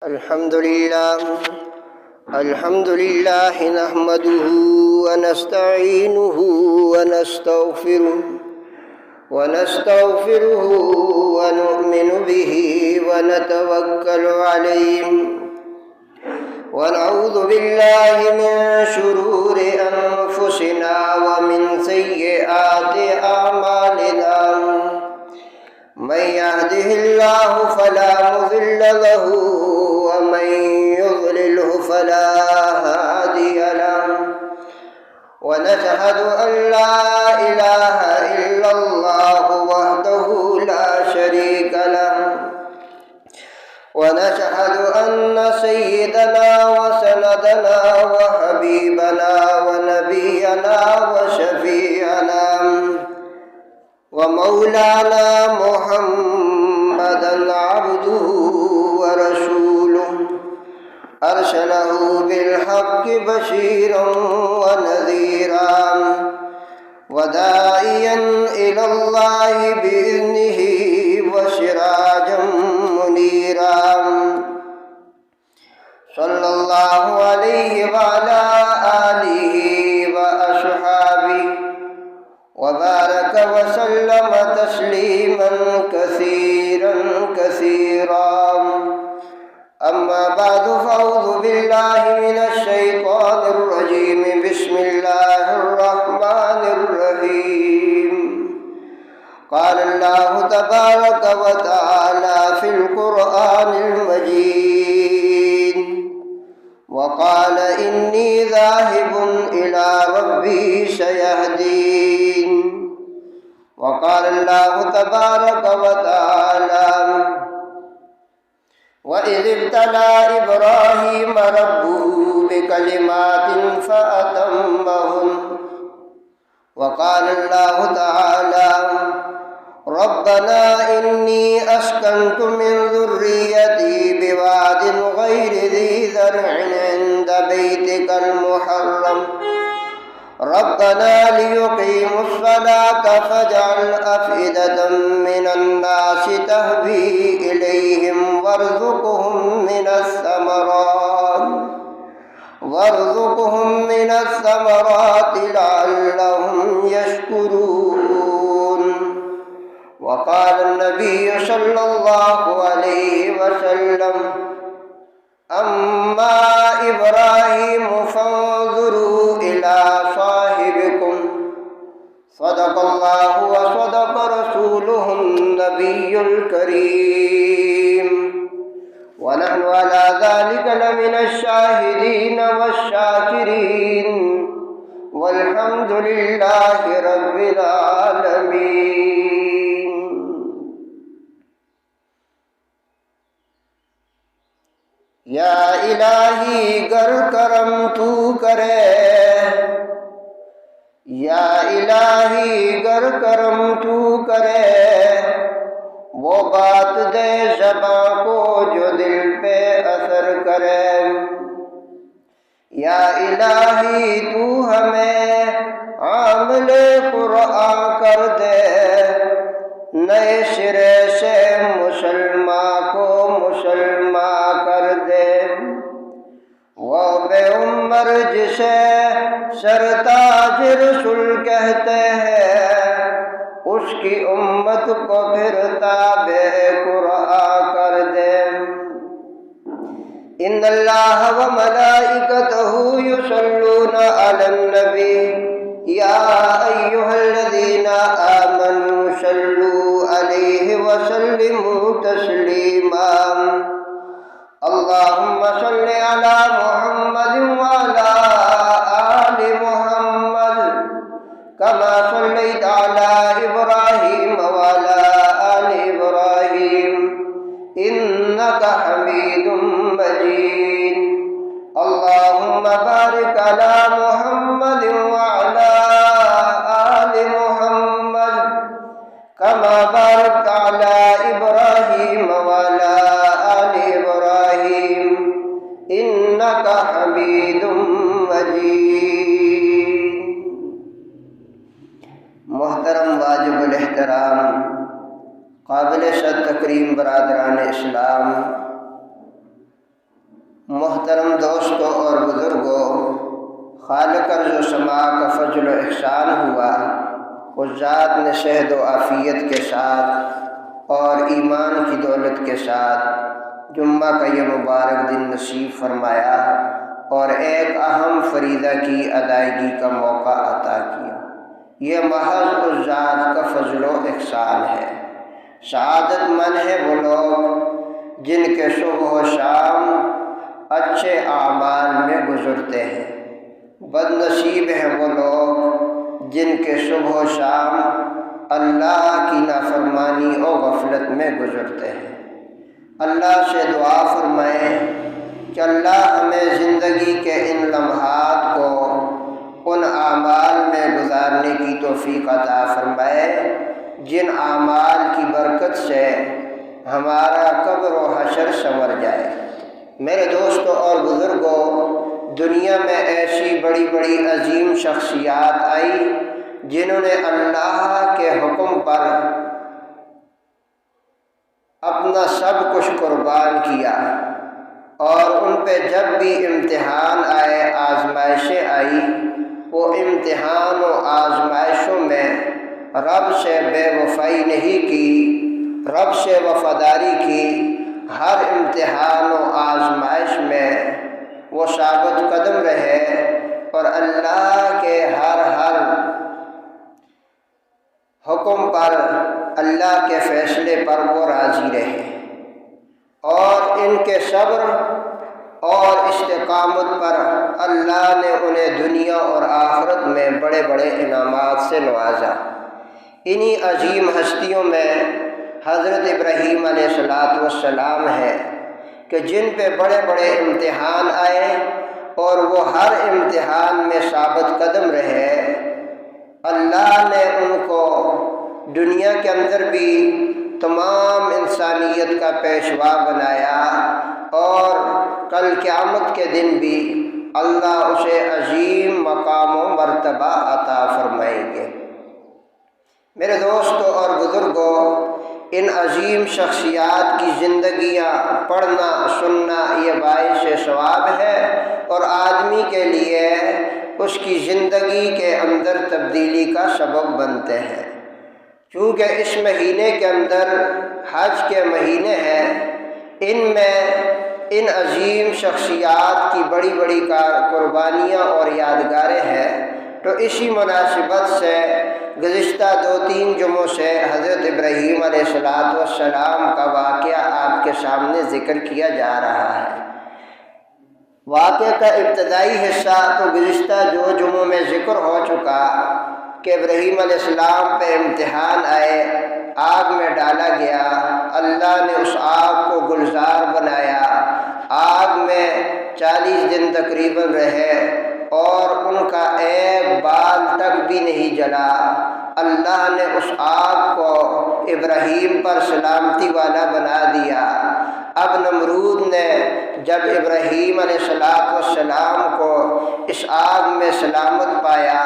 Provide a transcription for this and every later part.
الحمد لله نحمده ونستعينه ونستغفره ونؤمن به ونتوكل عليه ونعوذ بالله من شرور أنفسنا ومن سيئات أعمالنا من يهده الله فلا مضل له ومن يضلله فلا هادي له ونشهد أن لا إله إلا الله وحده لا شريك له ونشهد أن سيدنا وسندنا وحبيبنا ونبينا وشفيعنا ومولانا محمدا عبده ورسوله أرسله بالحق بشيرا ونذيرا وداعيا إلى الله بإذنه وسراجا منيرا صلى الله عليه وعلى آله وأصحابه وبارك وسلم تسليما كثيرا أما بعد فأعوذ بالله من الشيطان الرجيم بسم الله الرحمن الرحيم قال الله تبارك وتعالى في القرآن المجيد وقال إني ذاهب إلى ربي سيهدين وقال الله تبارك وتعالى وإذ ابتلى إبراهيم ربه بكلمات فأتمهن وقال الله تعالى ربنا إني أسكنت من ذريتي بواد غير ذي زرع عند بيتك المحرم ربنا ليقيموا الصلاة فاجعل أفئدة من الناس تهوي إليهم وارزقهم من الثمرات لعلهم يشكرون وقال النبي صلى الله عليه وسلم أما إبراهيم فانظروا إلى صاحبكم صدق الله وصدق رسوله النبي الكريم ونحن على ذلك لمن الشاهدين والشاكرين والحمد لله رب العالمين. یا الہی گر کرم تو کرے یا الہی گر کرم تو کرے وہ بات دے زباں کو جو دل پہ اثر کرے یا الہی تو ہمیں عامل قرآن کر دے نئے سرے سے مسلمان کو مسلمان کر دے وہ بے عمر جسے سرتاج رسول کہتے ہیں اس کی امت کو پھر تابع قرآن کر دے ان اللہ و ملائکتہ یصلون علی النبی یا ایہا الذین آمنوا صلوا علیہ وسلموا تسلیما اللہم صل علی محمد وعلی آل محمد كما صليت على إبراهيم وعلى آل إبراهيم إنك حميد مجيد اللهم بارك على محمد وعلى آل محمد كما باركت على إبراهيم وعلى آل إبراهيم إنك حميد مجيد. محترم واجب الاحترام قابل صد تکریم برادران اسلام، محترم دوستوں اور بزرگوں، خالق ارض و سما کا فضل و احسان ہوا، اس ذات نے صحت و عافیت کے ساتھ اور ایمان کی دولت کے ساتھ جمعہ کا یہ مبارک دن نصیب فرمایا اور ایک اہم فریضہ کی ادائیگی کا موقع عطا کیا۔ یہ محض اس ذات کا فضل و احسان ہے۔ سعادت مند ہیں وہ لوگ جن کے صبح و شام اچھے اعمال میں گزرتے ہیں، بد نصیب ہیں وہ لوگ جن کے صبح و شام اللہ کی نافرمانی اور غفلت میں گزرتے ہیں۔ اللہ سے دعا فرمائیں کہ اللہ ہمیں زندگی کے ان لمحات کو ان اعمال میں گزارنے کی توفیق عطا فرمائے جن اعمال کی برکت سے ہمارا قبر و حشر سنور جائے۔ میرے دوستوں اور بزرگوں، دنیا میں ایسی بڑی بڑی عظیم شخصیات آئی جنہوں نے اللہ کے حکم پر اپنا سب کچھ قربان کیا، اور ان پہ جب بھی امتحان آئے، آزمائشیں آئی، وہ امتحان و آزمائشوں میں رب سے بے وفائی نہیں کی، رب سے وفاداری کی۔ ہر امتحان و آزمائش میں وہ ثابت قدم رہے اور اللہ کے ہر حکم پر، اللہ کے فیصلے پر وہ راضی رہے، اور ان کے صبر اور استقامت پر اللہ نے انہیں دنیا اور آخرت میں بڑے بڑے انعامات سے نوازا۔ انہی عظیم ہستیوں میں حضرت ابراہیم علیہ السلام ہے کہ جن پہ بڑے بڑے امتحان آئے اور وہ ہر امتحان میں ثابت قدم رہے۔ اللہ نے ان کو دنیا کے اندر بھی تمام انسانیت کا پیشوا بنایا، اور کل قیامت کے دن بھی اللہ اسے عظیم مقام و مرتبہ عطا فرمائیں گے۔ میرے دوستوں اور بزرگوں، ان عظیم شخصیات کی زندگیاں پڑھنا سننا یہ باعث ثواب ہے، اور آدمی کے لیے اس کی زندگی کے اندر تبدیلی کا سبب بنتے ہیں۔ چونکہ اس مہینے کے اندر حج کے مہینے ہیں، ان میں ان عظیم شخصیات کی بڑی بڑی قربانیاں اور یادگاریں ہیں، تو اسی مناسبت سے گزشتہ 2-3 جمعوں سے حضرت ابراہیم علیہ السلام کا واقعہ آپ کے سامنے ذکر کیا جا رہا ہے۔ واقعے کا ابتدائی حصہ تو گزشتہ 2 جمعوں میں ذکر ہو چکا کہ ابراہیم علیہ السلام پہ امتحان آئے، آگ میں ڈالا گیا، اللہ نے اس آگ کو گلزار بنایا، آگ میں 40 دن تقریباً رہے اور ان کا ایک بال تک بھی نہیں جلا۔ اللہ نے اس آگ کو ابراہیم پر سلامتی والا بنا دیا۔ اب نمرود نے جب ابراہیم علیہ السلام کو اس آگ میں سلامت پایا،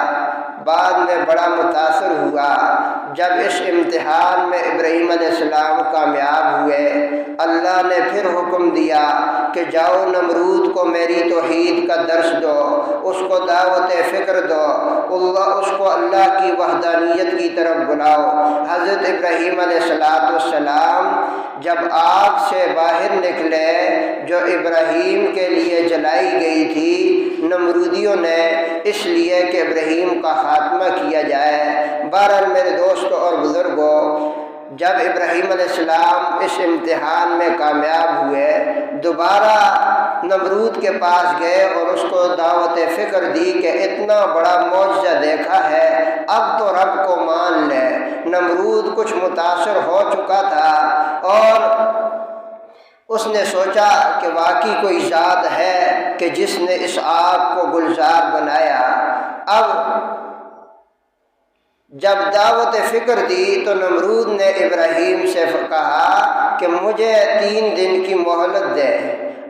بعد میں بڑا متاثر ہوا۔ جب اس امتحان میں ابراہیم علیہ السلام کامیاب ہوئے، اللہ نے پھر حکم دیا کہ جاؤ نمرود کو میری توحید کا درس دو، اس کو دعوت فکر دو، اس کو اللہ کی وحدانیت کی طرف بلاؤ۔ حضرت ابراہیم علیہ السلام جب آگ سے باہر نکلے جو ابراہیم کے لیے جلائی گئی تھی، نمرودیوں نے اس لیے کہ ابراہیم کا خاتمہ کیا جائے۔ بہرحال میرے دوستوں اور بزرگوں، جب ابراہیم علیہ السلام اس امتحان میں کامیاب ہوئے، دوبارہ نمرود کے پاس گئے اور اس کو دعوت فکر دی کہ اتنا بڑا معجزہ دیکھا ہے، اب تو رب کو مان لے۔ نمرود کچھ متاثر ہو چکا تھا اور اس نے سوچا کہ واقعی کوئی ذات ہے کہ جس نے اس آگ کو گلزار بنایا۔ اب جب دعوت فکر دی تو نمرود نے ابراہیم سے کہا کہ مجھے 3 دن کی مہلت دے۔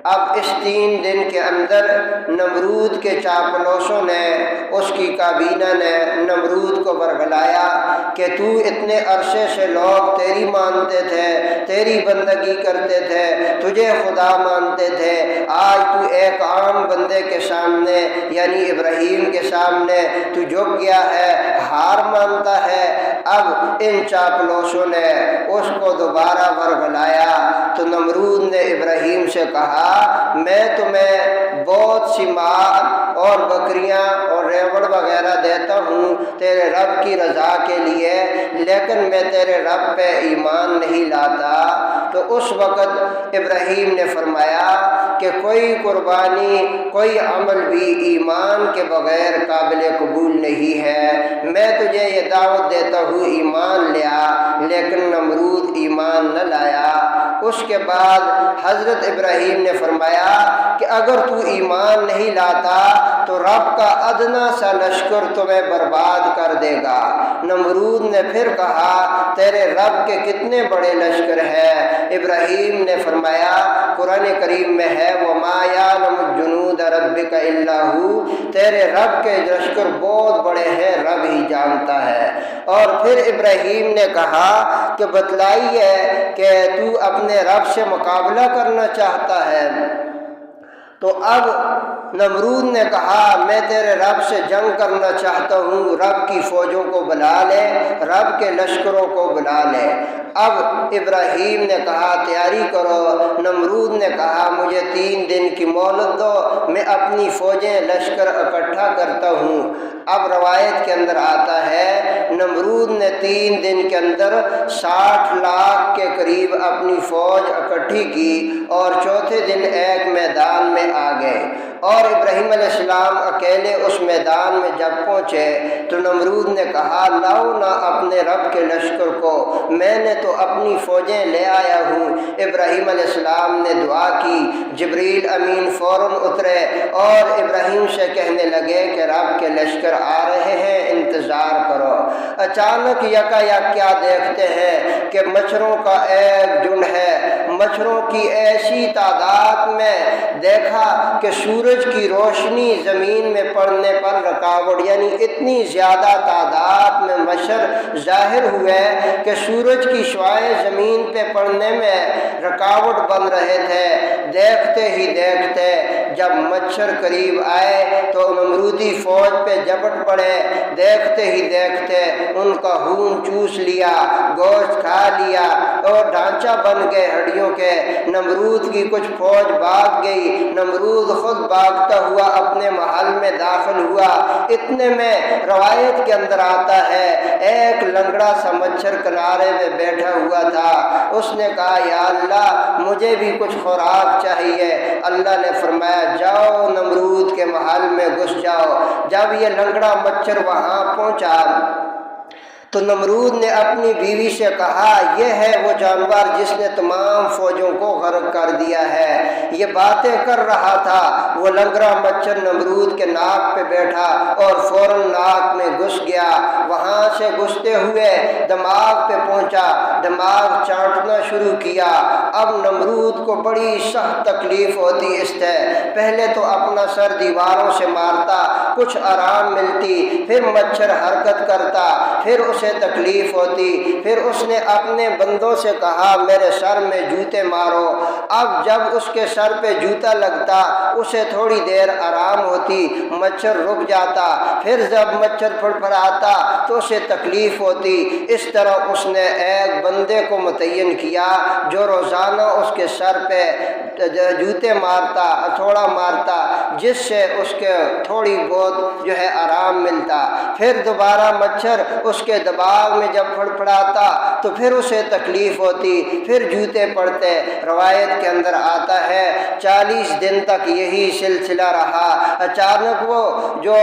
اب اس 3 دن کے اندر نمرود کے چاپلوسوں نے، اس کی کابینہ نے نمرود کو برگلایا کہ تو اتنے عرصے سے لوگ تیری مانتے تھے، تیری بندگی کرتے تھے، تجھے خدا مانتے تھے، آج تو ایک عام بندے کے سامنے یعنی ابراہیم کے سامنے تو جھک گیا ہے، ہار مانتا ہے۔ اب ان چاپلوسوں نے اس کو دوبارہ ورگلایا تو نمرود نے ابراہیم سے کہا میں تمہیں بہت سی مال اور بکریاں اور ریوڑ وغیرہ دیتا ہوں تیرے رب کی رضا کے لیے، لیکن میں تیرے رب پہ ایمان نہیں لاتا۔ تو اس وقت ابراہیم نے فرمایا کہ کوئی قربانی، کوئی عمل بھی ایمان کے بغیر قابل قبول نہیں ہے۔ میں تجھے یہ دعوت دیتا ہوں ایمان لیا، لیکن نمرود ایمان نہ لایا۔ اس کے بعد حضرت ابراہیم نے فرمایا کہ اگر تو ایمان نہیں لاتا تو رب کا ادنا سا لشکر تمہیں برباد کر دے گا۔ نمرود نے پھر کہا تیرے رب کے کتنے بڑے لشکر ہیں؟ ابراہیم نے فرمایا قرآن کریم میں ہے وَمَا يَعْلَمُ جُنُودَ رَبِّكَ إِلَّا هُوَ، تیرے رب کے لشکر بہت بڑے ہیں، رب ہی جانتا ہے۔ اور پھر ابراہیم نے کہا کہ بتلائیے کہ تو اپنے رب سے مقابلہ کرنا چاہتا ہے؟ تو اب نمرود نے کہا میں تیرے رب سے جنگ کرنا چاہتا ہوں، رب کی فوجوں کو بلا لے، رب کے لشکروں کو بلا لے۔ اب ابراہیم نے کہا تیاری کرو۔ نمرود نے کہا مجھے 3 دن کی مہلت دو، میں اپنی فوجیں لشکر اکٹھا کرتا ہوں۔ اب روایت کے اندر آتا ہے نمرود نے 3 دن کے اندر 60 لاکھ کے قریب اپنی فوج اکٹھی کی اور چوتھے دن ایک میدان میں آ گئے، اور ابراہیم علیہ السلام اکیلے اس میدان میں جب پہنچے تو نمرود نے کہا لاؤ نہ اپنے رب کے لشکر کو، میں نے تو اپنی فوجیں لے آیا ہوں۔ ابراہیم علیہ السلام نے دعا کی، جبریل امین فوراً اترے اور ابراہیم سے کہنے لگے کہ رب کے لشکر آ رہے ہیں، انتظار کرو۔ اچانک یکا یک کیا دیکھتے ہیں کہ مچھروں کا ایک جھنڈ ہے، مچھروں کی ایسی تعداد میں دیکھا کہ سورج کی روشنی زمین میں پڑنے پر رکاوٹ، یعنی اتنی زیادہ تعداد میں مچھر ظاہر ہوئے کہ سورج کی شعاعیں زمین پہ پڑنے میں رکاوٹ بن رہے تھے۔ دیکھتے ہی دیکھتے جب مچھر قریب آئے تو نمرودی فوج پہ جپٹ پڑے، دیکھتے ہی دیکھتے ان کا خون چوس لیا، گوشت کھا لیا اور ڈھانچہ بن گئے ہڈیوں کے۔ نمرود کی کچھ فوج بھاگ گئی، نمرود خود بھاگتا ہوا اپنے محل میں داخل ہوا۔ اتنے میں روایت کے اندر آتا ہے ایک لنگڑا سا مچھر کنارے میں بیٹھا ہوا تھا، اس نے کہا یا اللہ مجھے بھی کچھ خوراک چاہیے۔ اللہ نے فرمایا جاؤ نمرود کے محل میں گھس جاؤ۔ جب یہ لنگڑا مچھر وہاں پہنچا تو نمرود نے اپنی بیوی سے کہا یہ ہے وہ جانور جس نے تمام فوجوں کو غرق کر دیا ہے۔ یہ باتیں کر رہا تھا، وہ لنگڑا مچھر نمرود کے ناک پہ بیٹھا اور فوراً ناک میں گھس گیا۔ وہاں سے گھستے ہوئے دماغ پہ پہنچا، دماغ چاٹنا شروع کیا۔ اب نمرود کو بڑی سخت تکلیف ہوتی اس سے، پہلے تو اپنا سر دیواروں سے مارتا، کچھ آرام ملتی، پھر مچھر حرکت کرتا، پھر اسے تکلیف ہوتی، پھر اس نے اپنے بندوں سے کہا میرے سر میں جوتے مارو۔ اب جب اس کے سر پہ جوتا لگتا اسے تھوڑی دیر آرام ہوتی، مچھر رک جاتا، پھر جب مچھر پھڑپھڑاتا تو اسے تکلیف ہوتی۔ اس طرح اس نے ایک بندے کو متعین کیا جو روزانہ اس کے سر پہ جوتے مارتا، ہتھوڑا مارتا، جس سے اس کے تھوڑی بہت جو ہے آرام ملتا۔ پھر دوبارہ مچھر اس کے دماغ میں جب پھڑپڑاتا تو پھر اسے تکلیف ہوتی، پھر جوتے پڑتے۔ روایت کے اندر آتا ہے 40 دن تک یہی سلسلہ رہا۔ اچانک وہ جو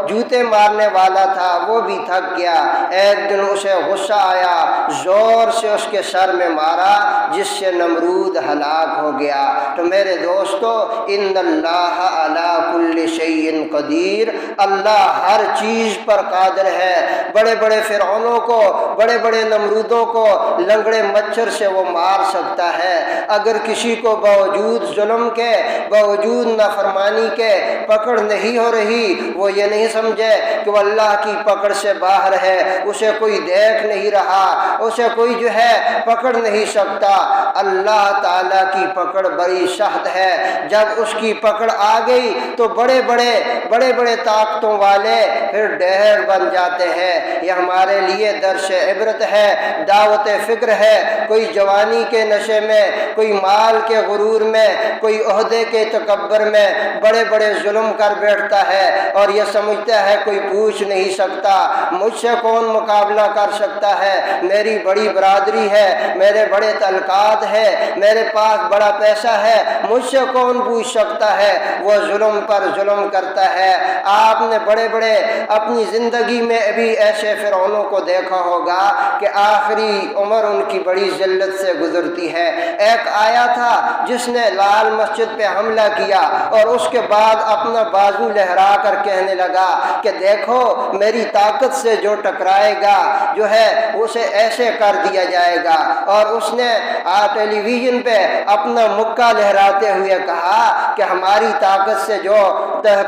جوتے مارنے والا تھا وہ بھی تھک گیا۔ ایک دن اسے غصہ آیا، زور سے اس کے سر میں مارا جس سے نمرود ہلاک ہو گیا۔ تو میرے دوستو ان اللہ علی کل شیء قدیر، اللہ ہر چیز پر قادر ہے۔ بڑے بڑے فرعون فرعونوں کو, بڑے بڑے نمرودوں کو لنگڑے مچھر سے وہ مار سکتا ہے. اگر کسی کو باوجود ظلم کے, باوجود نافرمانی کے پکڑ نہیں ہو رہی, وہ یہ نہیں سمجھے کہ وہ اللہ کی پکڑ سے باہر ہے, اسے کوئی دیکھ نہیں رہا, اسے کوئی جو ہے پکڑ نہیں سکتا. اللہ تعالیٰ کی پکڑ بڑی سخت ہے. جب اس کی پکڑ آ گئی تو بڑے بڑے طاقتوں والے پھر ڈھیر بن جاتے ہیں. یہ ہمارے لیے درس عبرت ہے, دعوت فکر ہے. کوئی جوانی کے نشے میں, کوئی مال کے غرور میں, کوئی عہدے کے تکبر میں بڑے بڑے ظلم کر بیٹھتا ہے اور یہ سمجھتا ہے کوئی پوچھ نہیں سکتا, مجھ سے کون مقابلہ کر سکتا ہے, میری بڑی برادری ہے, میرے بڑے تعلقات ہے, میرے پاس بڑا پیسہ ہے, مجھ سے کون پوچھ سکتا ہے. وہ ظلم پر ظلم کرتا ہے. آپ نے بڑے بڑے اپنی زندگی میں ابھی ایسے فرعونوں کو دیکھا ہوگا کہ آخری عمر ان کی بڑی ذلت سے گزرتی ہے. ایک آیا تھا جس نے لال مسجد پہ حملہ کیا اور اس کے بعد اپنا بازو لہرا کر کہنے لگا کہ دیکھو میری طاقت سے جو ٹکرائے گا جو ہے اسے ایسے کر دیا جائے گا. اور اس نے ٹیلی ویژن پہ اپنا مکہ لہراتے ہوئے کہا کہ ہماری طاقت سے جو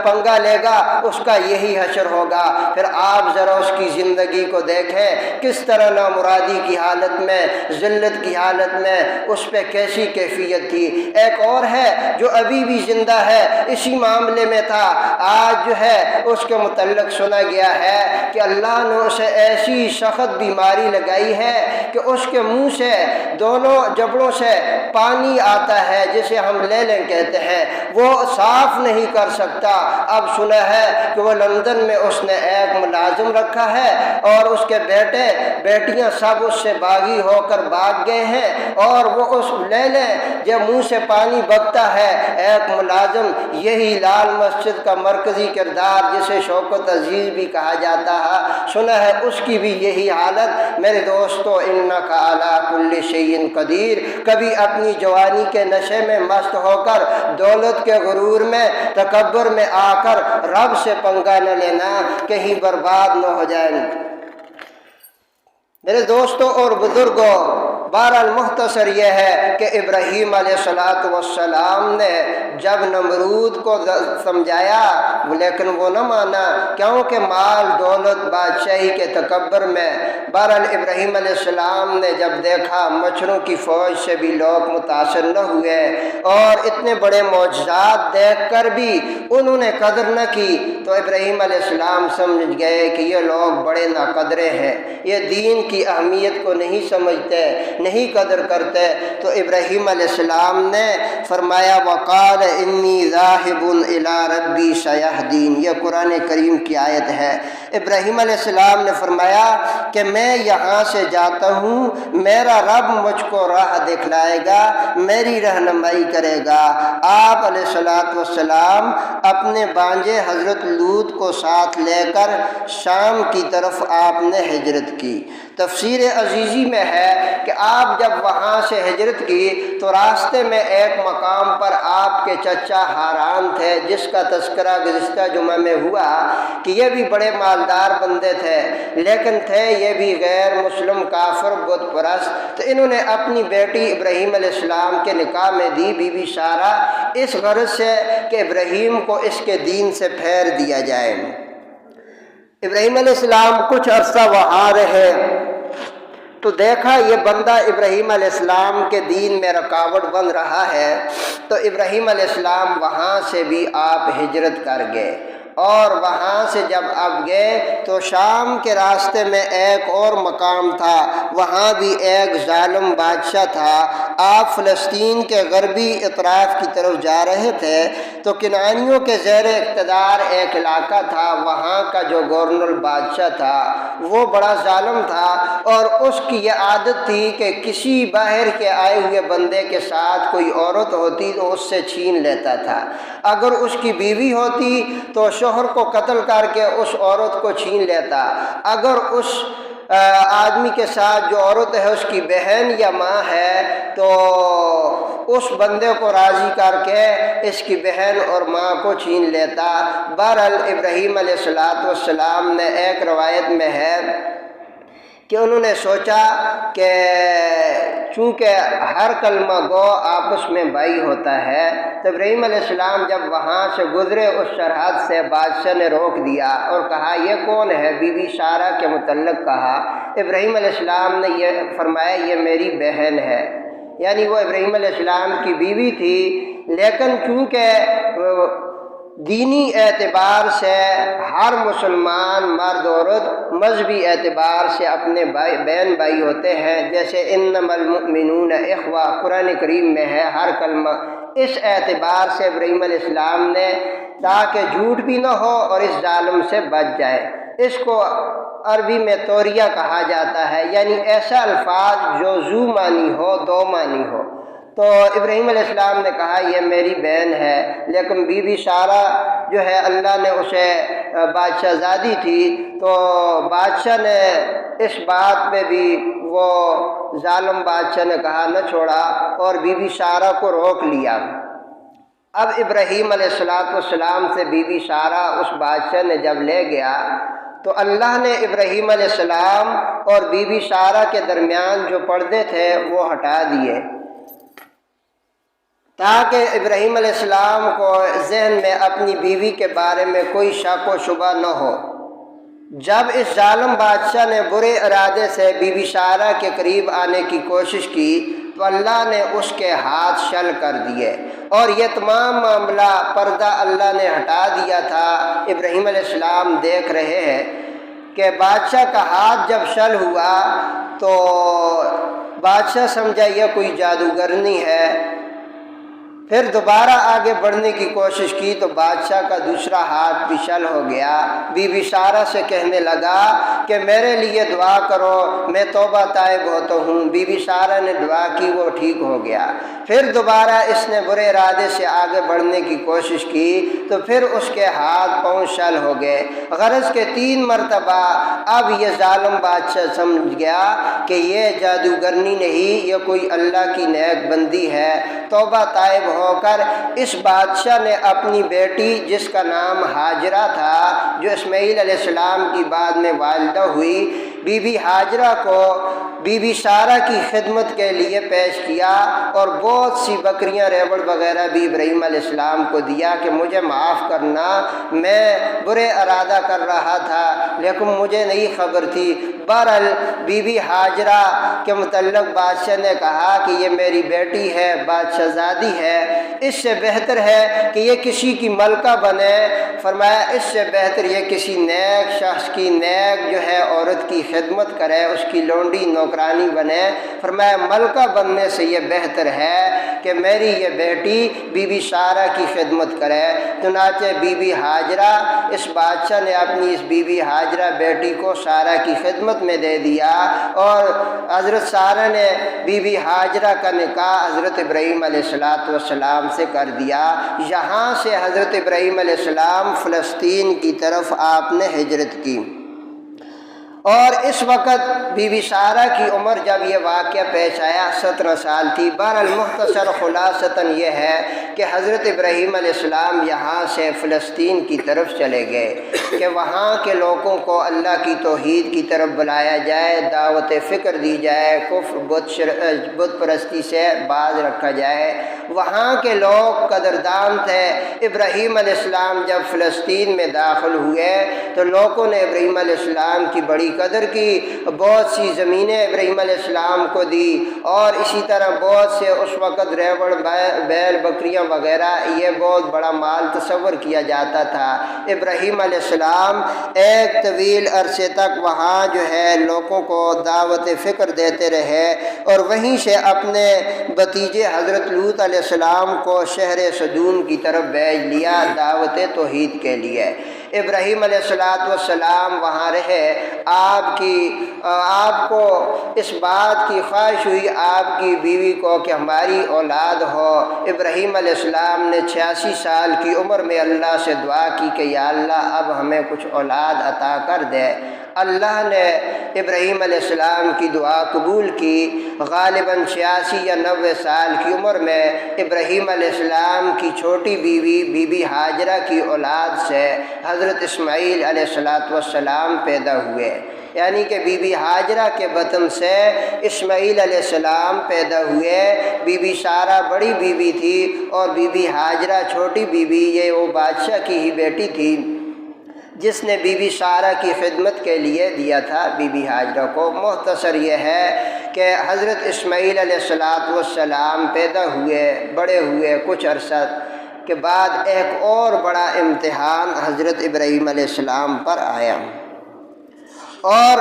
پنگا لے گا اس کا یہی حشر ہوگا. پھر آپ ذرا اس کی زندگی کو دیکھیں, کس طرح نامرادی کی حالت میں, ذلت کی حالت میں اس پہ کیسی کیفیت تھی. ایک اور ہے جو ابھی بھی زندہ ہے, اسی معاملے میں تھا. آج جو ہے اس کے متعلق سنا گیا ہے کہ اللہ نے اسے ایسی سخت بیماری لگائی ہے کہ اس کے منہ سے دونوں جبڑوں سے پانی آتا ہے جسے ہم لیلیں کہتے ہیں, وہ صاف نہیں کر سکتا. اب سنا ہے کہ وہ لندن میں اس نے ایک ملازم رکھا ہے اور اس کے بیٹے بیٹیاں سب اس سے باغی ہو کر بھاگ گئے ہیں, اور وہ اس لیلیں جب منہ سے پانی بگتا ہے ایک ملازم, یہی لال مسجد کا مرکزی کردار جسے شوکت عزیز بھی کہا جاتا ہے, سنا ہے اس کی بھی یہی حالت. میرے دوستو, انک علی کل شیء قدیر. کبھی اپنی جوانی کے نشے میں مست ہو کر, دولت کے غرور میں, تکبر میں آ کر رب سے پنگا نہ لینا, کہیں برباد نہ ہو جائیں. میرے دوستوں اور بزرگوں, بہرحال مختصر یہ ہے کہ ابراہیم علیہ السلام نے جب نمرود کو سمجھایا لیکن وہ نہ مانا, کیونکہ مال دولت بادشاہی کے تکبر میں. بہرحال ابراہیم علیہ السلام نے جب دیکھا مچھروں کی فوج سے بھی لوگ متاثر نہ ہوئے اور اتنے بڑے معجزات دیکھ کر بھی انہوں نے قدر نہ کی, تو ابراہیم علیہ السلام سمجھ گئے کہ یہ لوگ بڑے ناقدرے ہیں, یہ دین کی اہمیت کو نہیں سمجھتے, نہیں قدر کرتے. تو ابراہیم علیہ السلام نے فرمایا وقال انی ذاہب الی ربی سیہدین. یہ قرآن کریم کی آیت ہے. ابراہیم علیہ السلام نے فرمایا کہ میں یہاں سے جاتا ہوں, میرا رب مجھ کو راہ دکھلائے گا, میری رہنمائی کرے گا. آپ علیہ السلام اپنے بانجے حضرت لوط کو ساتھ لے کر شام کی طرف آپ نے ہجرت کی. تفسیر عزیزی میں ہے کہ آپ جب وہاں سے ہجرت کی تو راستے میں ایک مقام پر آپ کے چچا ہاران تھے, جس کا تذکرہ گزشتہ جمعہ میں ہوا کہ یہ بھی بڑے مالدار بندے تھے, لیکن تھے یہ بھی غیر مسلم, کافر, بت پرست. تو انہوں نے اپنی بیٹی ابراہیم علیہ السلام کے نکاح میں دی, بی بی سارہ, اس غرض سے کہ ابراہیم کو اس کے دین سے پھیر دیا جائے. ابراہیم علیہ السلام کچھ عرصہ وہاں رہے تو دیکھا یہ بندہ ابراہیم علیہ السلام کے دین میں رکاوٹ بن رہا ہے, تو ابراہیم علیہ السلام وہاں سے بھی آپ ہجرت کر گئے. اور وہاں سے جب اب گئے تو شام کے راستے میں ایک اور مقام تھا, وہاں بھی ایک ظالم بادشاہ تھا. آپ فلسطین کے غربی اطراف کی طرف جا رہے تھے تو کنعانیوں کے زیر اقتدار ایک علاقہ تھا, وہاں کا جو گورنر بادشاہ تھا وہ بڑا ظالم تھا, اور اس کی یہ عادت تھی کہ کسی باہر کے آئے ہوئے بندے کے ساتھ کوئی عورت ہوتی تو اس سے چھین لیتا تھا. اگر اس کی بیوی ہوتی تو شوہر کو قتل کر کے اس عورت کو چھین لیتا. اگر اس آدمی کے ساتھ جو عورت ہے اس کی بہن یا ماں ہے تو اس بندے کو راضی کر کے اس کی بہن اور ماں کو چھین لیتا. بہرحال ابراہیم علیہ السلام نے, ایک روایت میں ہے کہ انہوں نے سوچا کہ چونکہ ہر کلمہ گو آپس میں بھائی ہوتا ہے، تو ابراہیم علیہ السلام جب وہاں سے گزرے اس سرحد سے، بادشاہ نے روک دیا اور کہا یہ کون ہے؟ بی بی سارہ کے متعلق کہا۔ ابراہیم علیہ السلام نے یہ فرمایا یہ میری بہن ہے، یعنی وہ ابراہیم علیہ السلام کی بیوی تھی، لیکن چونکہ دینی اعتبار سے ہر مسلمان مرد عورت مذہبی اعتبار سے اپنے بہن بھائی ہوتے ہیں، جیسے انما المؤمنون اخوہ قرآن کریم میں ہے ہر کلمہ، اس اعتبار سے ابراہیم علیہ السلام نے، تاکہ جھوٹ بھی نہ ہو اور اس ظالم سے بچ جائے، اس کو عربی میں توریہ کہا جاتا ہے، یعنی ایسا الفاظ جو ذو معنی ہو، دو معنی ہو۔ تو ابراہیم علیہ السلام نے کہا یہ میری بہن ہے، لیکن بی بی سارہ جو ہے اللہ نے اسے بادشاہ زادی تھی، تو بادشاہ نے اس بات پہ بھی، وہ ظالم بادشاہ نے کہا نہ چھوڑا اور بی بی سارہ کو روک لیا۔ اب ابراہیم علیہ السلام سے بی بی سارہ اس بادشاہ نے جب لے گیا، تو اللہ نے ابراہیم علیہ السلام اور بی بی سارہ کے درمیان جو پردے تھے وہ ہٹا دیے، تاکہ ابراہیم علیہ السلام کو ذہن میں اپنی بیوی کے بارے میں کوئی شک و شبہ نہ ہو۔ جب اس ظالم بادشاہ نے برے ارادے سے بی بی سارہ کے قریب آنے کی کوشش کی، تو اللہ نے اس کے ہاتھ شل کر دیے، اور یہ تمام معاملہ پردہ اللہ نے ہٹا دیا تھا۔ ابراہیم علیہ السلام دیکھ رہے ہیں کہ بادشاہ کا ہاتھ جب شل ہوا تو بادشاہ سمجھا یہ کوئی جادوگرنی ہے، پھر دوبارہ آگے بڑھنے کی کوشش کی تو بادشاہ کا دوسرا ہاتھ بھی شل ہو گیا۔ بی بی سارہ سے کہنے لگا کہ میرے لیے دعا کرو، میں توبہ تائب ہوتا ہوں۔ بی بی سارہ نے دعا کی، وہ ٹھیک ہو گیا۔ پھر دوبارہ اس نے برے ارادے سے آگے بڑھنے کی کوشش کی تو پھر اس کے ہاتھ پاؤں شل ہو گئے، غرض کے 3 مرتبہ۔ اب یہ ظالم بادشاہ سمجھ گیا کہ یہ جادوگرنی نہیں، یہ کوئی اللہ کی نیک بندی ہے۔ توبہ طائب ہو کر اس بادشاہ نے اپنی بیٹی، جس کا نام ہاجرہ تھا، جو اسماعیل علیہ السلام کی بعد میں والدہ ہوئی، بی بی ہاجرہ کو بی بی سارہ کی خدمت کے لیے پیش کیا، اور بہت سی بکریاں، ریوڑ وغیرہ بھی ابراہیم علیہ السلام کو دیا کہ مجھے معاف کرنا، میں برے ارادہ کر رہا تھا لیکن مجھے نہیں خبر تھی۔ بہرحال بی بی ہاجرہ کے متعلق بادشاہ نے کہا کہ یہ میری بیٹی ہے، بادشاہ زادی ہے، اس سے بہتر ہے کہ یہ کسی کی ملکہ بنے۔ فرمایا اس سے بہتر یہ کسی نیک شخص کی، نیک جو ہے عورت کی خدمت کرے، اس کی لونڈی نوکرانی بنے۔ فرمایا ملکہ بننے سے یہ بہتر ہے کہ میری یہ بیٹی بی بی سارہ کی خدمت کرے۔ چنانچہ بی بی ہاجرہ، اس بادشاہ نے اپنی اس بی بی ہاجرہ بیٹی کو سارہ کی خدمت میں دے دیا، اور حضرت سارہ نے بی بی ہاجرہ کا نکاح حضرت ابراہیم علیہ السلام سے کر دیا۔ یہاں سے حضرت ابراہیم علیہ السلام فلسطین کی طرف آپ نے ہجرت کی، اور اس وقت بی بی سارہ کی عمر جب یہ واقعہ پیش آیا 17 سال تھی۔ بہرحال مختصر خلاصتاً یہ ہے کہ حضرت ابراہیم علیہ السلام یہاں سے فلسطین کی طرف چلے گئے کہ وہاں کے لوگوں کو اللہ کی توحید کی طرف بلایا جائے، دعوت فکر دی جائے، کفر بت پرستی سے باز رکھا جائے۔ وہاں کے لوگ قدردان تھے۔ ابراہیم علیہ السلام جب فلسطین میں داخل ہوئے تو لوگوں نے ابراہیم علیہ السلام کی بڑی قدر کی، بہت سی زمینیں ابراہیم علیہ السلام کو دی، اور اسی طرح بہت سے اس وقت ریوڑ، بیل، بکریاں وغیرہ، یہ بہت بڑا مال تصور کیا جاتا تھا۔ ابراہیم علیہ السلام ایک طویل عرصے تک وہاں جو ہے لوگوں کو دعوت فکر دیتے رہے، اور وہیں سے اپنے بھتیجے حضرت لوط علیہ السلام کو شہر صدوم کی طرف بھیج لیا دعوت توحید کے لیے۔ ابراہیم علیہ السلام وہاں رہے۔ آپ کو اس بات کی خواہش ہوئی آپ کی بیوی کو کہ ہماری اولاد ہو۔ ابراہیم علیہ السلام نے 86 سال کی عمر میں اللہ سے دعا کی کہ یا اللہ اب ہمیں کچھ اولاد عطا کر دے۔ اللہ نے ابراہیم علیہ السلام کی دعا قبول کی۔ غالباً 86 یا 90 سال کی عمر میں ابراہیم علیہ السلام کی چھوٹی بیوی بی بی ہاجرہ کی اولاد سے حضرت اسماعیل علیہ السلام پیدا ہوئے، یعنی کہ بی بی ہاجرہ کے بطن سے اسماعیل علیہ السلام پیدا ہوئے۔ بی بی سارہ بڑی بیوی تھی اور بی بی ہاجرہ چھوٹی بیوی، یہ وہ بادشاہ کی ہی بیٹی تھی جس نے بی بی سارہ کی خدمت کے لیے دیا تھا بی بی ہاجرہ کو۔ مختصر یہ ہے کہ حضرت اسماعیل علیہ السلام پیدا ہوئے، بڑے ہوئے، کچھ عرصہ کے بعد ایک اور بڑا امتحان حضرت ابراہیم علیہ السلام پر آیا، اور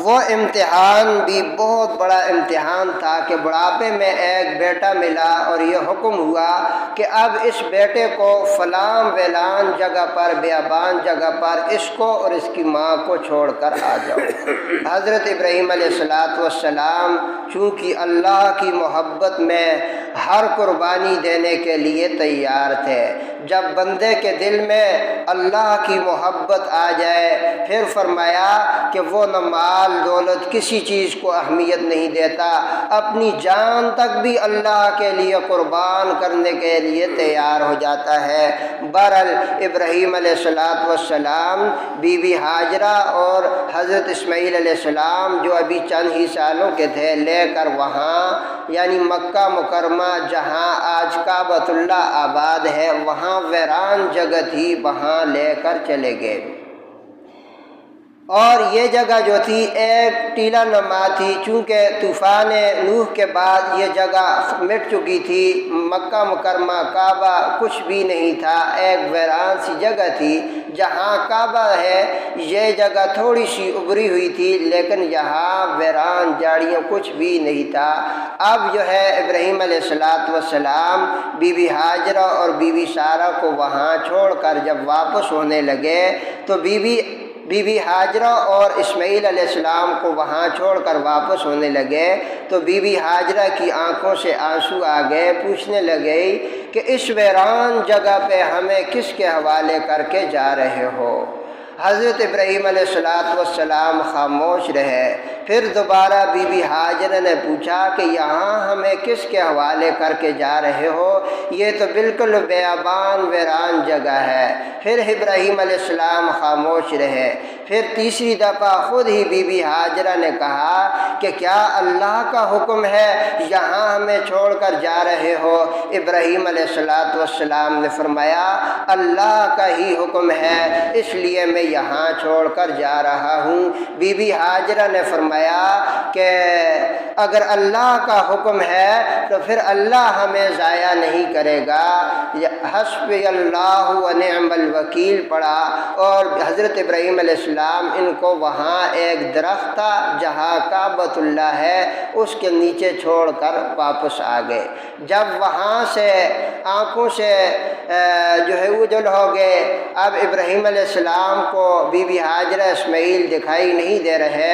وہ امتحان بھی بہت بڑا امتحان تھا کہ بڑھاپے میں ایک بیٹا ملا اور یہ حکم ہوا کہ اب اس بیٹے کو فلاں ویلان جگہ پر، بیابان جگہ پر اس کو اور اس کی ماں کو چھوڑ کر آ جاؤ۔ حضرت ابراہیم علیہ السلام چونکہ اللہ کی محبت میں ہر قربانی دینے کے لیے تیار تھے۔ جب بندے کے دل میں اللہ کی محبت آ جائے پھر فرمایا کہ وہ نہ مال دولت کسی چیز کو اہمیت نہیں دیتا، اپنی جان تک بھی اللہ کے لیے قربان کرنے کے لیے تیار ہو جاتا ہے۔ بہرحال ابراہیم علیہ السلام بی بی ہاجرہ اور حضرت اسماعیل علیہ السلام جو ابھی چند ہی سالوں کے تھے لے کر وہاں یعنی مکہ مکرمہ جہاں آج کعبۃ اللہ آباد ہے وہاں ویران جگہ تھی، وہاں لے کر چلے گئے۔ اور یہ جگہ جو تھی ایک ٹیلا نما تھی، چونکہ طوفان نوح کے بعد یہ جگہ مٹ چکی تھی، مکہ مکرمہ کعبہ کچھ بھی نہیں تھا، ایک ویران سی جگہ تھی۔ جہاں کعبہ ہے یہ جگہ تھوڑی سی ابری ہوئی تھی، لیکن یہاں ویران جاڑیاں کچھ بھی نہیں تھا۔ اب جو ہے ابراہیم علیہ السلام بی بی ہاجرہ اور بی بی سارہ کو وہاں چھوڑ کر جب واپس ہونے لگے تو بی بی ہاجرہ اور اسماعیل علیہ السلام کو وہاں چھوڑ کر واپس ہونے لگے تو بی بی ہاجرہ کی آنکھوں سے آنسو آ گئے، پوچھنے لگے کہ اس ویران جگہ پہ ہمیں کس کے حوالے کر کے جا رہے ہو؟ حضرت ابراہیم علیہ السلام خاموش رہے۔ پھر دوبارہ بی بی ہاجرہ نے پوچھا کہ یہاں ہمیں کس کے حوالے کر کے جا رہے ہو؟ یہ تو بالکل بیابان ویران جگہ ہے۔ پھر ابراہیم علیہ السلام خاموش رہے۔ پھر تیسری دفعہ خود ہی بی بی ہاجرہ نے کہا کہ کیا اللہ کا حکم ہے یہاں ہمیں چھوڑ کر جا رہے ہو؟ ابراہیم علیہ السلام نے فرمایا اللہ کا ہی حکم ہے، اس لیے میں یہاں چھوڑ کر جا رہا ہوں۔ بی بی ہاجرہ نے فرمایا کہ اگر اللہ کا حکم ہے تو پھر اللہ ہمیں ضائع نہیں کرے گا۔ حسبی اللہ و نعم الوکیل پڑھا اور حضرت ابراہیم علیہ السلام ان کو وہاں ایک درخت تھا جہاں کعبۃ اللہ ہے اس کے نیچے چھوڑ کر واپس آ گئے۔ جب وہاں سے آنکھوں سے جو ہے اوجھل ہو گئے، اب ابراہیم علیہ السلام کو بی بی ہاجرہ اسماعیل دکھائی نہیں دے رہے،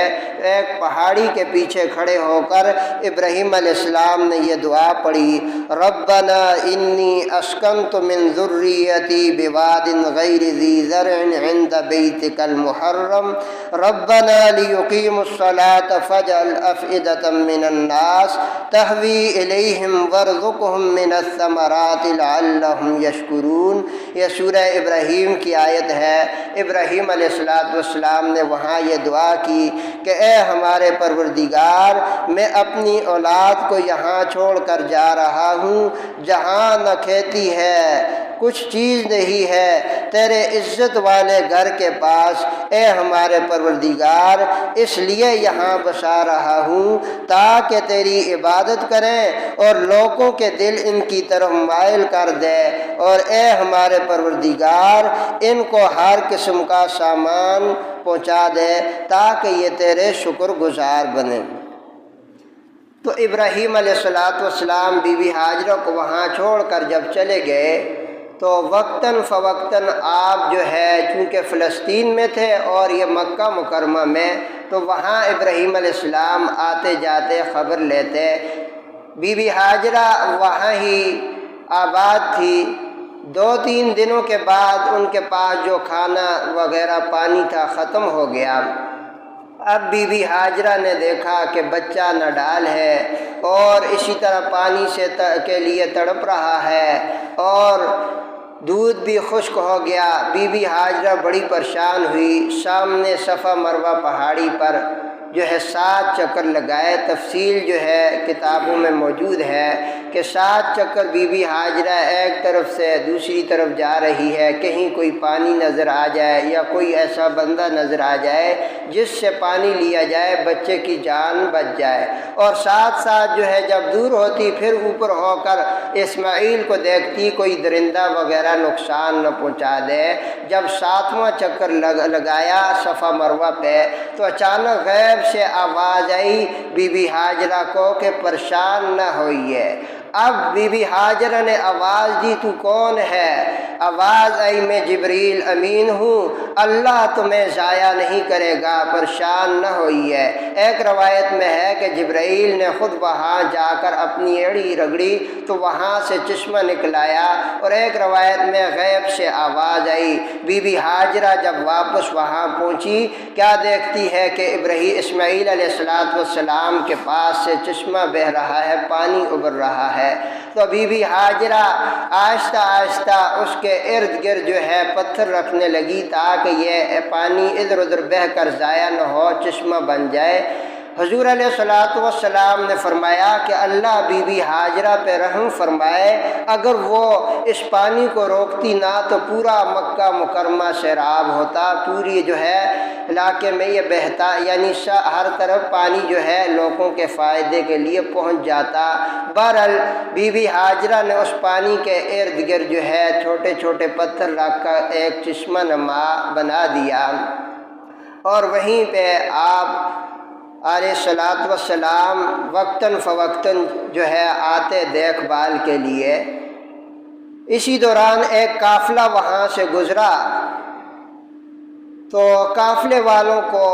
ایک پہاڑی کے پیچھے کھڑے ہو کر ابراہیم علیہ السلام نے یہ دعا پڑھی، ربنا انی اسکنت من ذریتی بواد غیر ذی زرع عند بیتک المحرم ربنا لیقیموا الصلاة فاجعل افئدة من الناس تہوی الیہم وارزقہم من الثمرات لعلہم یشکرون۔ یہ سورہ ابراہیم کی آیت ہے۔ ابراہیم علیہ السلام نے وہاں یہ دعا کی کہ اے ہمارے پروردگار، میں اپنی اولاد کو یہاں چھوڑ کر جا رہا ہوں جہاں نہ کھیتی ہے، کچھ چیز نہیں ہے، تیرے عزت والے گھر کے پاس، اے ہمارے پروردگار اس لیے یہاں بسا رہا ہوں تاکہ تیری عبادت کریں اور لوگوں کے دل ان کی طرف مائل کر دے، اور اے ہمارے پروردگار ان کو ہر قسم کا سامان پہنچا دے تاکہ یہ تیرے شکر گزار بنے۔ تو ابراہیم علیہ السلام بی بی ہاجرہ کو وہاں چھوڑ کر جب چلے گئے تو وقتاً فوقتاً آپ جو ہے چونکہ فلسطین میں تھے اور یہ مکہ مکرمہ میں، تو وہاں ابراہیم علیہ السلام آتے جاتے خبر لیتے۔ بی بی ہاجرہ وہاں ہی آباد تھی۔ 2-3 دنوں کے بعد ان کے پاس جو کھانا وغیرہ پانی تھا ختم ہو گیا، اب بی بی حاجرہ نے دیکھا کہ بچہ نڈال ہے اور اسی طرح پانی کے لیے تڑپ رہا ہے اور دودھ بھی خشک ہو گیا۔ بی بی حاجرہ بڑی پریشان ہوئی۔ سامنے صفا مروہ پہاڑی پر 7 چکر لگائے۔ تفصیل کتابوں میں موجود ہے کہ 7 چکر بی بی حاجرہ ایک طرف سے دوسری طرف جا رہی ہے، کہیں کوئی پانی نظر آ جائے یا کوئی ایسا بندہ نظر آ جائے جس سے پانی لیا جائے، بچے کی جان بچ جائے۔ اور ساتھ ساتھ جب دور ہوتی پھر اوپر ہو کر اسماعیل کو دیکھتی کوئی درندہ وغیرہ نقصان نہ پہنچا دے۔ جب 7واں چکر لگایا صفا مروہ پہ تو اچانک غیب سے آواز آئی بی بی حاجرہ کو کہ پریشان نہ ہوئیے۔ اب بی بی حاجرہ نے آواز دی، تو کون ہے؟ آواز آئی، میں جبریل امین ہوں، اللہ تمہیں ضائع نہیں کرے گا، پریشان نہ ہوئیے۔ ایک روایت میں ہے کہ جبرائیل نے خود وہاں جا کر اپنی ایڑی رگڑی تو وہاں سے چشمہ نکلایا، اور ایک روایت میں غیب سے آواز آئی۔ بی بی حاجرہ جب واپس وہاں پہنچی، کیا دیکھتی ہے کہ اسماعیل علیہ السلام کے پاس سے چشمہ بہہ رہا ہے، پانی ابل رہا ہے۔ تو بی بی حاجرہ آہستہ آہستہ اس کے ارد گرد پتھر رکھنے لگی تاکہ یہ پانی ادھر ادھر بہہ کر ضائع نہ ہو، چشمہ بن جائے۔ حضور علیہ السلام نے فرمایا کہ اللہ بی بی حاجرہ پہ رحم فرمائے، اگر وہ اس پانی کو روکتی نہ تو پورا مکہ مکرمہ سیراب ہوتا، پوری علاقے میں یہ بہتا، یعنی ہر طرف پانی لوگوں کے فائدے کے لیے پہنچ جاتا۔ بہرحال بی بی حاجرہ نے اس پانی کے ارد گرد چھوٹے چھوٹے پتھر رکھ کر ایک چشمہ نما بنا دیا، اور وہیں پہ آپ علیہ السلام وقتاً فوقتاً آتے دیکھ بھال کے لیے۔ اسی دوران ایک قافلہ وہاں سے گزرا تو قافلے والوں کو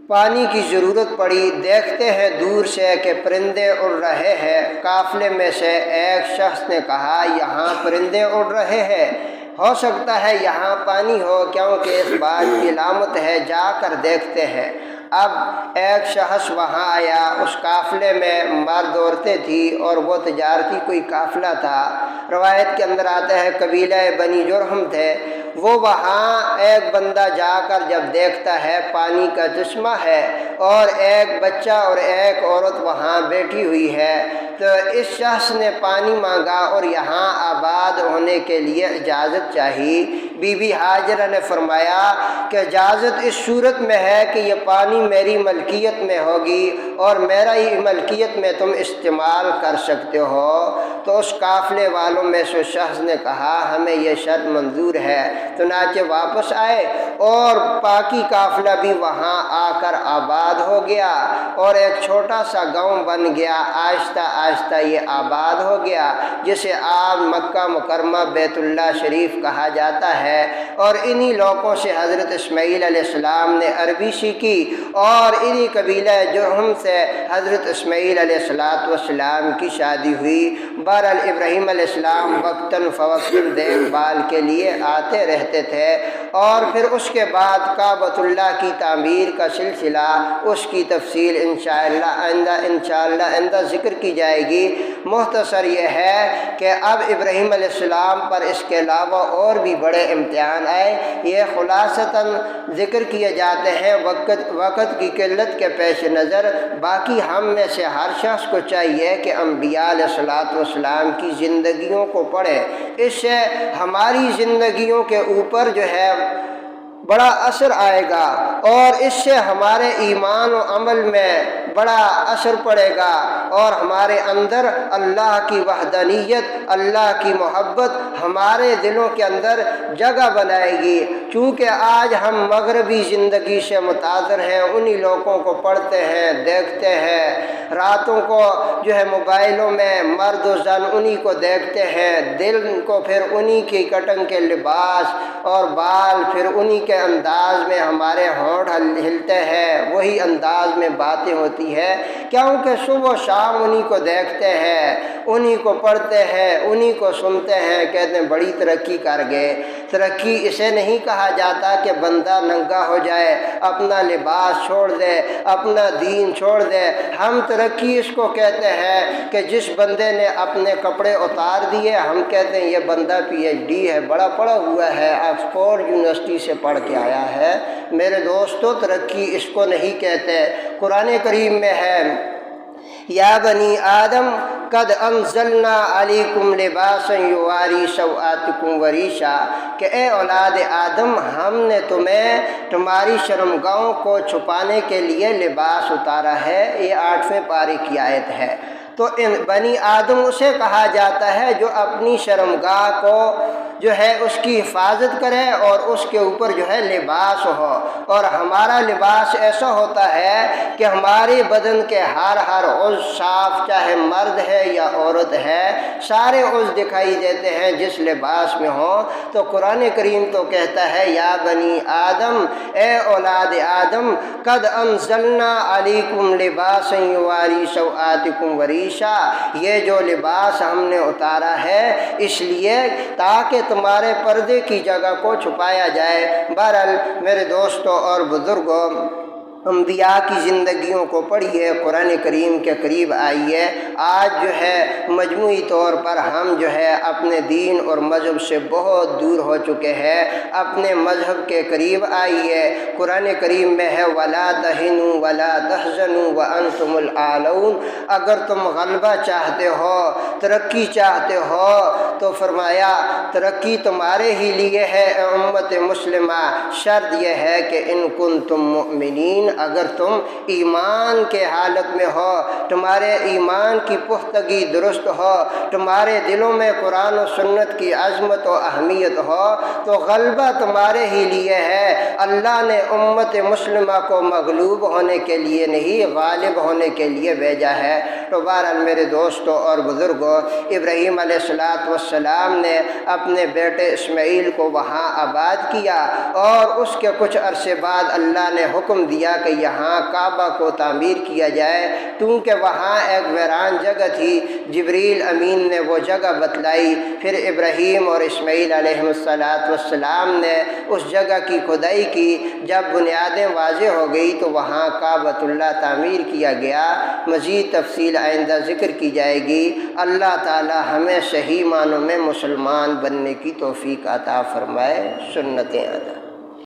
پانی کی ضرورت پڑی۔ دیکھتے ہیں دور سے کہ پرندے اڑ رہے ہیں۔ قافلے میں سے ایک شخص نے کہا، یہاں پرندے اڑ رہے ہیں، ہو سکتا ہے یہاں پانی ہو، کیونکہ اس بات کی علامت ہے، جا کر دیکھتے ہیں۔ اب ایک شخص وہاں آیا، اس قافلے میں مرد عورتیں تھیں اور وہ تجارتی کوئی قافلہ تھا۔ روایت کے اندر آتا ہے قبیلہ بنی جرہم تھے۔ وہ وہاں ایک بندہ جا کر جب دیکھتا ہے پانی کا چشمہ ہے اور ایک بچہ اور ایک عورت وہاں بیٹھی ہوئی ہے، تو اس شخص نے پانی مانگا اور یہاں آباد ہونے کے لیے اجازت چاہی۔ بی بی حاجرہ نے فرمایا کہ اجازت اس صورت میں ہے کہ یہ پانی میری ملکیت میں ہوگی اور میرا ہی ملکیت میں تم استعمال کر سکتے ہو۔ تو اس قافلے والوں میں سے شخص نے کہا، ہمیں یہ شرط منظور ہے۔ چنانچہ واپس آئے اور باقی قافلہ بھی وہاں آ کر آباد ہو گیا اور ایک چھوٹا سا گاؤں بن گیا۔ آہستہ آہستہ یہ آباد ہو گیا، جسے آج مکہ مکرمہ بیت اللہ شریف کہا جاتا ہے۔ اور انہی لوگوں سے حضرت اسماعیل علیہ السلام نے عربی سیکھی اور انہی قبیلہ جرہم سے حضرت اسماعیل علیہ السلام کی شادی ہوئی۔ بہرحال ابراہیم علیہ السلام وقتاً فوقتاً دیکھ بھال کے لیے آتے رہتے تھے، اور پھر اس کے بعد کعبۃ اللہ کی تعمیر کا سلسلہ، اس کی تفصیل انشاءاللہ آئندہ ذکر کی جائے گی۔ مختصر یہ ہے کہ اب ابراہیم علیہ السلام پر اس کے علاوہ اور بھی بڑے امتحان آئے، یہ خلاصتاً ذکر کیے جاتے ہیں وقت کی قلت کے پیش نظر۔ باقی ہم میں سے ہر شخص کو چاہیے کہ انبیاء علیہ السلام کی زندگیوں کو پڑھے، اس سے ہماری زندگیوں کے اوپر بڑا اثر آئے گا اور اس سے ہمارے ایمان و عمل میں بڑا اثر پڑے گا اور ہمارے اندر اللہ کی وحدانیت، اللہ کی محبت ہمارے دلوں کے اندر جگہ بنائے گی۔ چونکہ آج ہم مغربی زندگی سے متاثر ہیں، انہی لوگوں کو پڑھتے ہیں، دیکھتے ہیں، راتوں کو موبائلوں میں مرد و زن انہی کو دیکھتے ہیں، دل کو پھر انہی کی کٹنگ کے لباس اور بال پھر انہی کے انداز میں ہمارے ہونٹ ہلتے ہیں، وہی انداز میں باتیں ہوتی ہے، کیونکہ صبح و شام انہی کو دیکھتے ہیں، انہی کو پڑھتے ہیں، انہی کو سنتے ہیں، کہتے ہیں بڑی ترقی کر گئے۔ ترقی اسے نہیں کہا جاتا کہ بندہ ننگا ہو جائے، اپنا لباس چھوڑ دے، اپنا دین چھوڑ دے۔ ہم ترقی اس کو کہتے ہیں کہ جس بندے نے اپنے کپڑے اتار دیے، ہم کہتے ہیں یہ بندہ پی ایچ ڈی ہے، بڑا پڑھا ہوا ہے، آکسفورڈ یونیورسٹی سے پڑھ کے آیا ہے۔ میرے دوستو، ترقی اس کو نہیں کہتے۔ قرآن کریم میں ہے یا بنی آدم قد انزلنا علیکم لباسا یواری سوآتکم وریشا، کہ اے اولاد آدم، ہم نے تمہیں تمہاری شرمگاہوں کو چھپانے کے لیے لباس اتارا ہے۔ یہ 8ویں پارے کی آیت ہے۔ تو بنی آدم اسے کہا جاتا ہے جو اپنی شرمگاہ کو جو ہے اس کی حفاظت کرے اور اس کے اوپر جو ہے لباس ہو۔ اور ہمارا لباس ایسا ہوتا ہے کہ ہمارے بدن کے ہر عضو صاف، چاہے مرد ہے یا عورت ہے، سارے عضو دکھائی دیتے ہیں جس لباس میں ہوں۔ تو قرآن کریم تو کہتا ہے یا بنی آدم، اے اولاد آدم، قد انزلنا علیکم لباسا یواری سوآتکم وریشا، یہ جو لباس ہم نے اتارا ہے اس لیے تاکہ تمہارے پردے کی جگہ کو چھپایا جائے۔ بہرحال میرے دوستوں اور بزرگوں، انبیاء کی زندگیوں کو پڑھیے، قرآن کریم کے قریب آئیے۔ آج جو ہے مجموعی طور پر ہم جو ہے اپنے دین اور مذہب سے بہت دور ہو چکے ہیں۔ اپنے مذہب کے قریب آئیے۔ قرآن کریم میں ہے وَلَا تَهِنُوا وَلَا تَحْزَنُوا وَأَنْتُمُ الْأَعْلَوْنَ، اگر تم غلبہ چاہتے ہو، ترقی چاہتے ہو تو فرمایا ترقی تمہارے ہی لیے ہے اے امت مسلمہ، شرط یہ ہے کہ ان کنتم مؤمنین، اگر تم ایمان کے حالت میں ہو، تمہارے ایمان کی پختگی درست ہو، تمہارے دلوں میں قرآن و سنت کی عظمت و اہمیت ہو، تو غلبہ تمہارے ہی لیے ہے۔ اللہ نے امت مسلمہ کو مغلوب ہونے کے لیے نہیں، غالب ہونے کے لیے بھیجا ہے۔ تو بہرحال میرے دوستوں اور بزرگوں، ابراہیم علیہ السلام نے اپنے بیٹے اسماعیل کو وہاں آباد کیا، اور اس کے کچھ عرصے بعد اللہ نے حکم دیا کہ یہاں کعبہ کو تعمیر کیا جائے، کیونکہ وہاں ایک ویران جگہ تھی۔ جبریل امین نے وہ جگہ بتلائی، پھر ابراہیم اور اسماعیل علیہ السلام نے اس جگہ کی کھدائی کی۔ جب بنیادیں واضح ہو گئی تو وہاں کعبۃ اللہ تعمیر کیا گیا۔ مزید تفصیل آئندہ ذکر کی جائے گی۔ اللہ تعالی ہمیں صحیح معنوں میں مسلمان بننے کی توفیق عطا فرمائے۔ سنتیں ادا۔